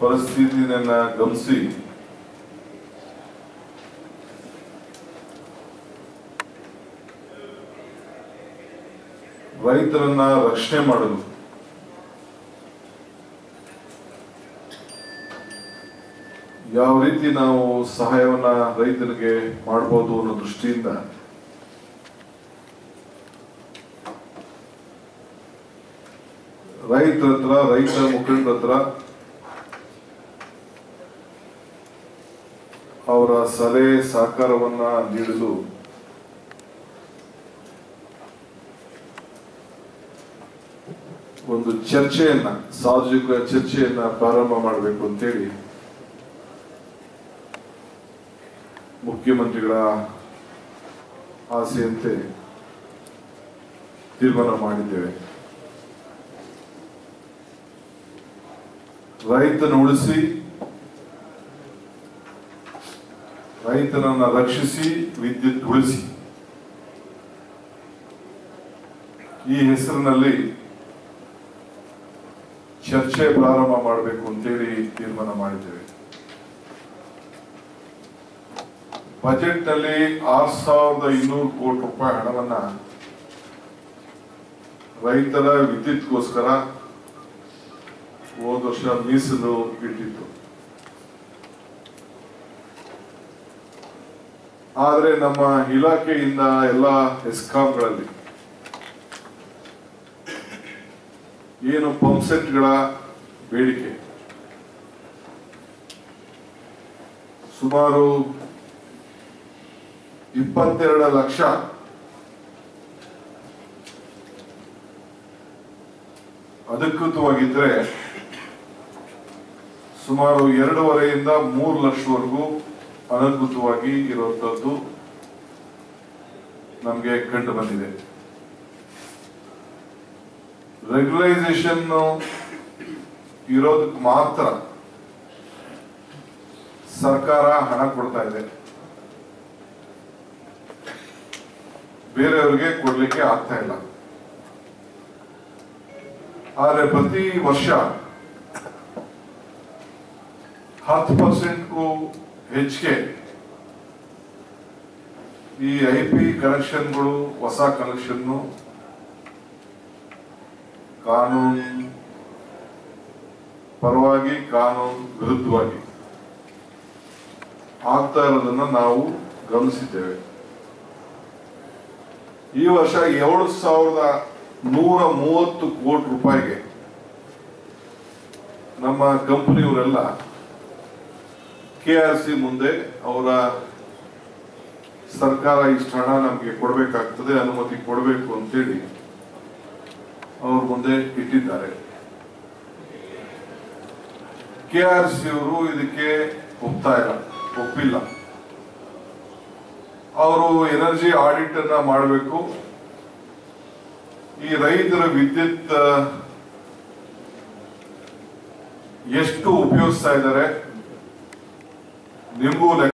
ಪರಿಸ್ಥಿತಿಯನ್ನ ಗಮನಿಸಿ ರೈತರನ್ನ ರಕ್ಷಣೆ ಮಾಡಲು ಯಾವ ರೀತಿ ನಾವು ಸಹಾಯವನ್ನ ರೈತರಿಗೆ ಮಾಡಬಹುದು ಅನ್ನೋ ದೃಷ್ಟಿಯಿಂದ ರೈತರ ಹತ್ರ, ರೈತ ಮುಖಂಡರ ಹತ್ರ ಅವರ ಸಲಹೆ ಸಹಕಾರವನ್ನ ನೀಡಲು ಒಂದು ಚರ್ಚೆಯನ್ನ, ಸಾರ್ವಜನಿಕ ಚರ್ಚೆಯನ್ನ ಪ್ರಾರಂಭ ಮಾಡಬೇಕು ಅಂತೇಳಿ ಮುಖ್ಯಮಂತ್ರಿಗಳ ಆಸೆಯಂತೆ ತೀರ್ಮಾನ ಮಾಡಿದ್ದೇವೆ. ರೈತನ ಉಳಿಸಿ, ರೈತನನ್ನ ರಕ್ಷಿಸಿ, ವಿದ್ಯುತ್ ಉಳಿಸಿ ಈ ಹೆಸರಿನಲ್ಲಿ ಚರ್ಚೆ ಪ್ರಾರಂಭ ಮಾಡಬೇಕು ಅಂತೇಳಿ ತೀರ್ಮಾನ ಮಾಡಿದ್ದೇವೆ. ಬಜೆಟ್ ನಲ್ಲಿ 6,200 ಕೋಟಿ ರೂಪಾಯಿ ಹಣವನ್ನ ರೈತರ ವಿದ್ಯುತ್ಗೋಸ್ಕರ ಹೋದ ವರ್ಷ ಮೀಸಲು ಇಟ್ಟಿತ್ತು. ಆದ್ರೆ ನಮ್ಮ ಇಲಾಖೆಯಿಂದ ಎಲ್ಲ ಎಸ್ಕಾಂಗಳಲ್ಲಿ ಏನು ಪಂಪ್ ಸೆಟ್ಗಳ ಬೇಡಿಕೆ ಸುಮಾರು 22 ಲಕ್ಷ ಅಧಿಕೃತವಾಗಿದ್ರೆ ಸುಮಾರು 2.5ರಿಂದ 3 ಲಕ್ಷವರೆಗೂ ಅನಧಿಕೃತವಾಗಿ ಇರುವಂತದ್ದು ನಮಗೆ ಕಂಡು ಬಂದಿದೆ. ರೆಗ್ಯುಲೈಸೇಷನ್ ಇರೋದಕ್ಕೆ ಮಾತ್ರ ಸರ್ಕಾರ ಹಣ ಕೊಡ್ತಾ ಇದೆ, ಬೇರೆಯವರಿಗೆ ಕೊಡ್ಲಿಕ್ಕೆ ಆಗ್ತಾ ಇಲ್ಲ. ಆದ್ರೆ ಪ್ರತಿ ವರ್ಷ 10%ಗೂ ಹೆಚ್ಚಿಗೆ ಈ IP ಕನೆಕ್ಷನ್ಗಳು, ಹೊಸ ಕನೆಕ್ಷನ್ ಕಾನೂನು ಪರವಾಗಿ, ಕಾನೂನು ವಿರುದ್ಧವಾಗಿ ಆಗ್ತಾ ಇರೋದನ್ನ ನಾವು ಗಮನಿಸಿದ್ದೇವೆ. ಈ ವರ್ಷ 7,130 ಕೋಟಿ ರೂಪಾಯಿಗೆ ನಮ್ಮ ಕಂಪನಿಯವರೆಲ್ಲ KRC ಮುಂದೆ ಅವರ ಸರ್ಕಾರ ಇಷ್ಟು ಹಣ ನಮಗೆ ಕೊಡಬೇಕಾಗ್ತದೆ, ಅನುಮತಿ ಕೊಡಬೇಕು ಅಂತೇಳಿ ಅವ್ರ ಮುಂದೆ ಇಟ್ಟಿದ್ದಾರೆ. KRC ಅವರು ಇದಕ್ಕೆ ಒಪ್ಪಿಲ್ಲ. ಅವರು ಎನರ್ಜಿ ಆಡಿಟ್ ಅನ್ನ ಮಾಡಬೇಕು. ಈ ರೈತರ ವಿದ್ಯುತ್ ಎಷ್ಟು ಉಪಯೋಗಿಸ್ತಾ ಇದ್ದಾರೆ ನಿಮಗೂ